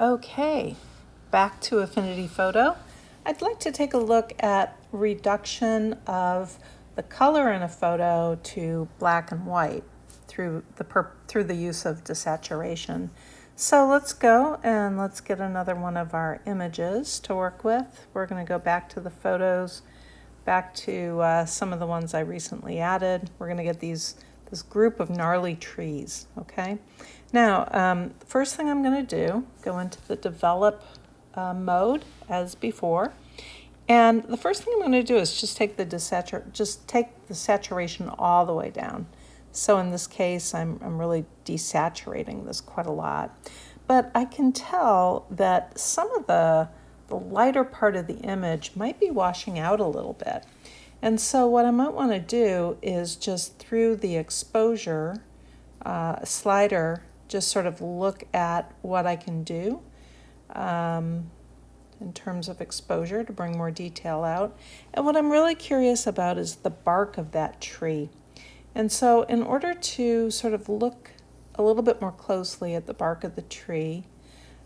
Okay, back to Affinity Photo. I'd like to take a look at reduction of the color in a photo to black and white through the use of desaturation. So let's go and let's get another one of our images to work with. We're going to go back to the photos, back to some of the ones I recently added. We're going to get this group of gnarly trees, okay? Now, the first thing I'm going to do, go into the develop mode as before. And the first thing I'm going to do is just take the saturation all the way down. So in this case, I'm really desaturating this quite a lot. But I can tell that some of the lighter part of the image might be washing out a little bit. And so what I might want to do is just through the exposure slider, just sort of look at what I can do in terms of exposure to bring more detail out. And what I'm really curious about is the bark of that tree. And so in order to sort of look a little bit more closely at the bark of the tree,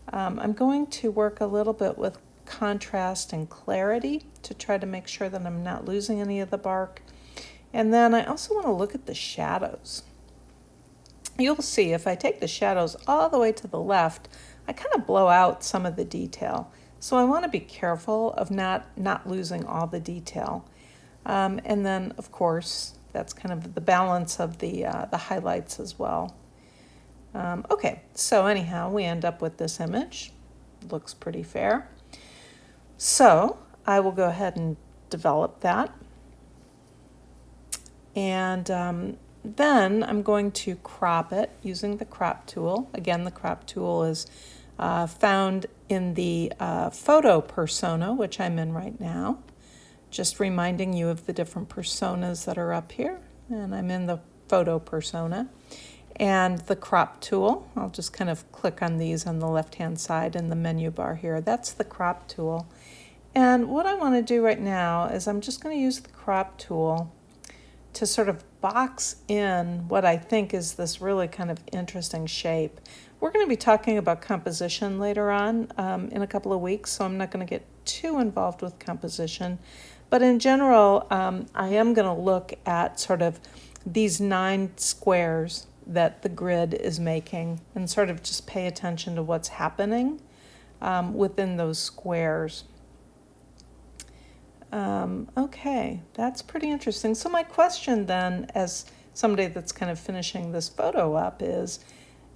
I'm going to work a little bit with contrast and clarity to try to make sure that I'm not losing any of the bark. And then I also want to look at the shadows. You'll see if I take the shadows all the way to the left, I kind of blow out some of the detail. So I want to be careful of not losing all the detail. And then, of course, that's kind of the balance of the highlights as well. Okay, so anyhow, we end up with this image. Looks pretty fair. So I will go ahead and develop that. And then I'm going to crop it using the crop tool. Again, the crop tool is found in the photo persona, which I'm in right now. Just reminding you of the different personas that are up here. And I'm in the photo persona. And the crop tool, I'll just kind of click on these on the left-hand side in the menu bar here. That's the crop tool. And what I want to do right now is I'm just going to use the crop tool to sort of box in what I think is this really kind of interesting shape. We're going to be talking about composition later on in a couple of weeks, so I'm not going to get too involved with composition. But in general, I am going to look at sort of these 9 squares that the grid is making and sort of just pay attention to what's happening within those squares. Okay, that's pretty interesting. So my question then, as somebody that's kind of finishing this photo up, is,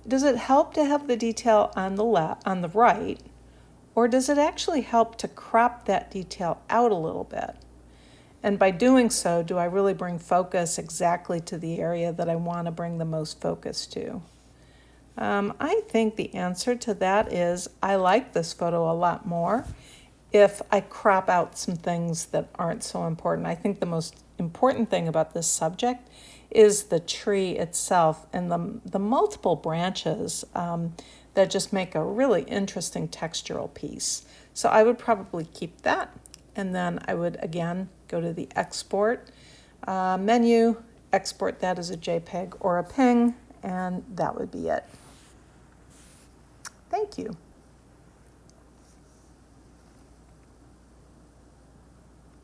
does it help to have the detail on the right, or does it actually help to crop that detail out a little bit? And by doing so, do I really bring focus exactly to the area that I want to bring the most focus to? I think the answer to that is I like this photo a lot more if I crop out some things that aren't so important. I think the most important thing about this subject is the tree itself and the multiple branches that just make a really interesting textural piece. So I would probably keep that, and then I would again go to the export menu, export that as a JPEG or a PNG, and that would be it. Thank you.